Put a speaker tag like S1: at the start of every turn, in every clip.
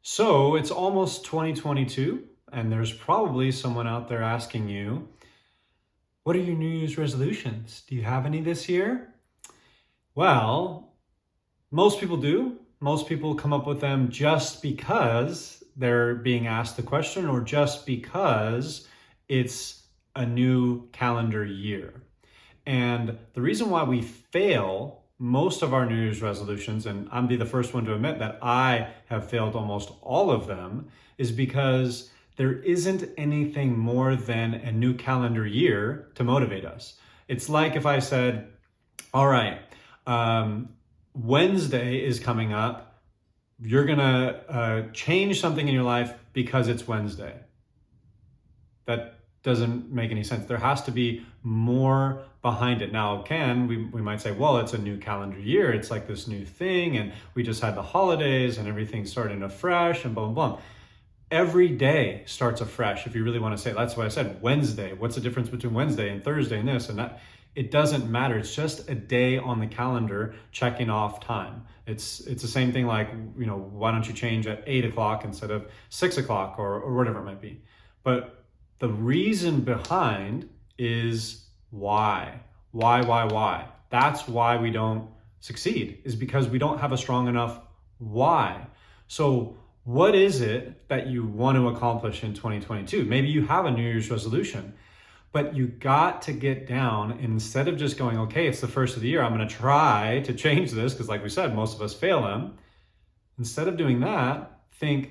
S1: So it's almost 2022, and there's probably someone out there asking you, what are your New Year's resolutions? Do you have any this year? Well, most people do. Most people come up with them just because they're being asked the question or just because it's a new calendar year. And the reason why we fail most of our New Year's resolutions, and I'm be the first one to admit that I have failed almost all of them, is because there isn't anything more than a new calendar year to motivate us. It's like if I said, all right, Wednesday is coming up, you're gonna change something in your life because it's Wednesday. That doesn't make any sense. There has to be more behind it. Now, we might say, well, it's a new calendar year. It's like this new thing, and we just had the holidays and everything's starting afresh and blah, blah, blah. Every day starts afresh if you really want to say. That's why I said Wednesday. What's the difference between Wednesday and Thursday and this and that? It doesn't matter. It's just a day on the calendar checking off time. It's the same thing like, why don't you change at 8 o'clock instead of 6 o'clock or whatever it might be. But the reason behind is why. Why? That's why we don't succeed, is because we don't have a strong enough why. So what is it that you want to accomplish in 2022? Maybe you have a New Year's resolution, but you got to get down, and instead of just going, okay, it's the first of the year, I'm going to try to change this, because like we said, most of us fail them. Instead of doing that, think,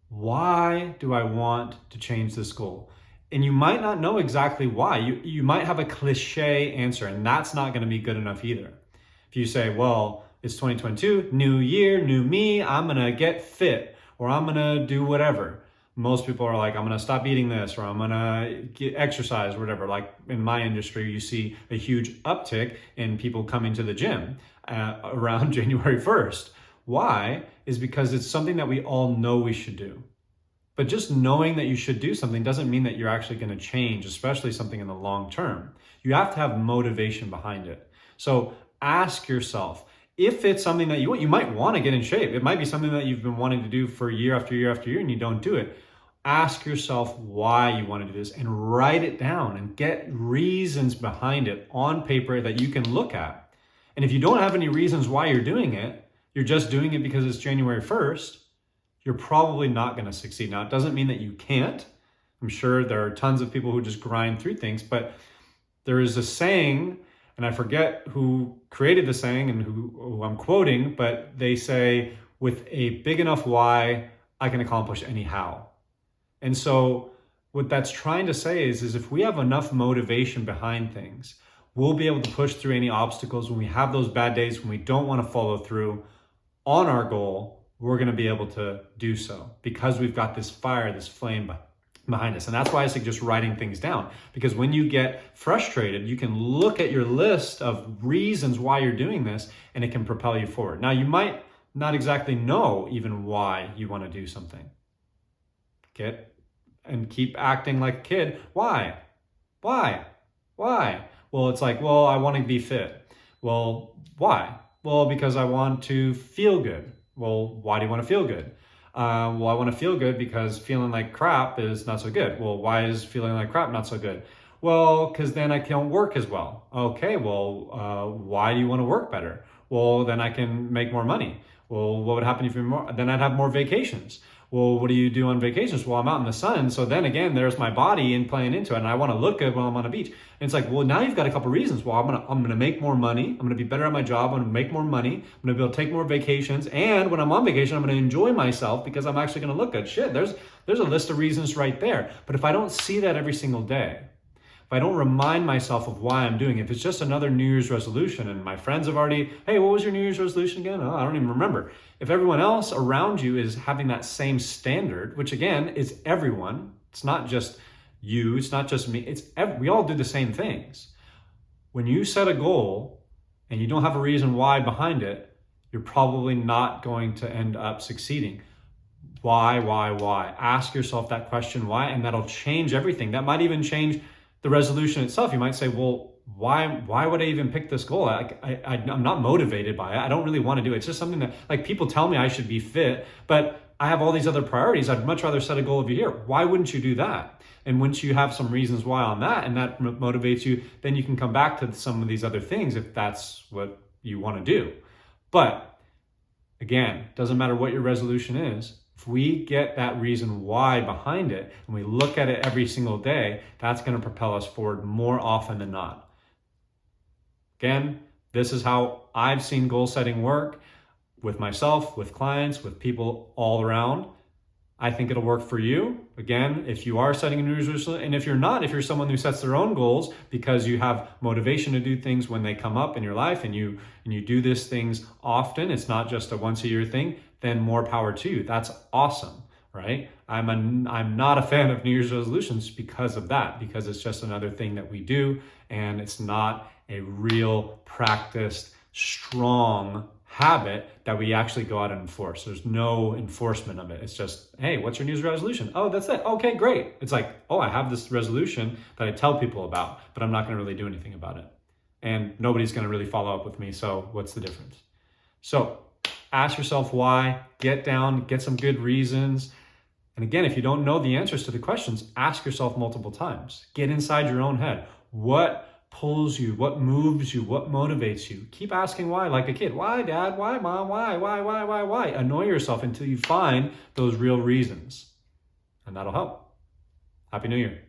S1: why do I want to change this goal? And you might not know exactly why. You might have a cliche answer, and that's not going to be good enough either. If you say, well, it's 2022, new year, new me, I'm going to get fit, or I'm going to do whatever. Most people are like, I'm going to stop eating this, or I'm going to get exercise, or whatever. Like in my industry, you see a huge uptick in people coming to the gym around January 1st. Why? Is because it's something that we all know we should do. But just knowing that you should do something doesn't mean that you're actually going to change, especially something in the long term. You have to have motivation behind it. So ask yourself, if it's something that you might want to get in shape. It might be something that you've been wanting to do for year after year after year and you don't do it. Ask yourself why you want to do this and write it down and get reasons behind it on paper that you can look at. And if you don't have any reasons why you're doing it, you're just doing it because it's January 1st, you're probably not going to succeed. Now, it doesn't mean that you can't. I'm sure there are tons of people who just grind through things, but there is a saying, and I forget who created the saying and who I'm quoting, but they say, with a big enough why, I can accomplish any how. And so what that's trying to say is if we have enough motivation behind things, we'll be able to push through any obstacles when we have those bad days, when we don't want to follow through on our goal. We're going to be able to do so because we've got this fire, this flame behind us. And that's why I suggest writing things down, because when you get frustrated, you can look at your list of reasons why you're doing this and it can propel you forward. Now, you might not exactly know even why you want to do something. Keep acting like a kid. Why? Well, it's like, well, I want to be fit. Well, why? Well, because I want to feel good. Well, why do you want to feel good? Well, I want to feel good because feeling like crap is not so good. Well, why is feeling like crap not so good? Well, because then I can't work as well. Okay, well, why do you want to work better? Well, then I can make more money. Well, what would happen if then I'd have more vacations. Well, what do you do on vacations? Well, I'm out in the sun. So then again, there's my body and playing into it. And I want to look good while I'm on a beach. And it's like, well, now you've got a couple reasons. Well, I'm gonna make more money. I'm gonna be better at my job. I'm gonna make more money. I'm gonna be able to take more vacations. And when I'm on vacation, I'm gonna enjoy myself because I'm actually gonna look good. Shit, there's a list of reasons right there. But if I don't see that every single day, if I don't remind myself of why I'm doing it, if it's just another New Year's resolution and my friends have already, hey, what was your New Year's resolution again? Oh, I don't even remember. If everyone else around you is having that same standard, which again is everyone, it's not just you, it's not just me, we all do the same things. When you set a goal and you don't have a reason why behind it, you're probably not going to end up succeeding. Why? Ask yourself that question, why, and that'll change everything. That might even change the resolution itself. You might say, well, why would I even pick this goal? I'm not motivated by it. I don't really want to do it. It's just something that, like, people tell me I should be fit, but I have all these other priorities. I'd much rather set a goal over here. Why wouldn't you do that? And once you have some reasons why on that, and that motivates you, then you can come back to some of these other things if that's what you want to do. But again, doesn't matter what your resolution is. If we get that reason why behind it and we look at it every single day, that's going to propel us forward more often than not. Again, this is how I've seen goal setting work with myself, with clients, with people all around. I think it'll work for you. Again, if you are setting a New Year's resolution, and if you're not, if you're someone who sets their own goals because you have motivation to do things when they come up in your life and you do these things often, it's not just a once a year thing, then more power to you. That's awesome, right? I'm not a fan of New Year's resolutions because of that, because it's just another thing that we do and it's not a real practiced, strong habit that we actually go out and enforce. There's no enforcement of it. It's just, hey, what's your New Year's resolution? Oh, that's it. Okay, great. It's like, oh, I have this resolution that I tell people about, but I'm not going to really do anything about it. And nobody's going to really follow up with me. So what's the difference? So ask yourself why, get down, get some good reasons. And again, if you don't know the answers to the questions, ask yourself multiple times. Get inside your own head. What pulls you? What moves you? What motivates you? Keep asking why, like a kid. Why, Dad? Why, Mom? Why? Annoy yourself until you find those real reasons. And that'll help. Happy New Year.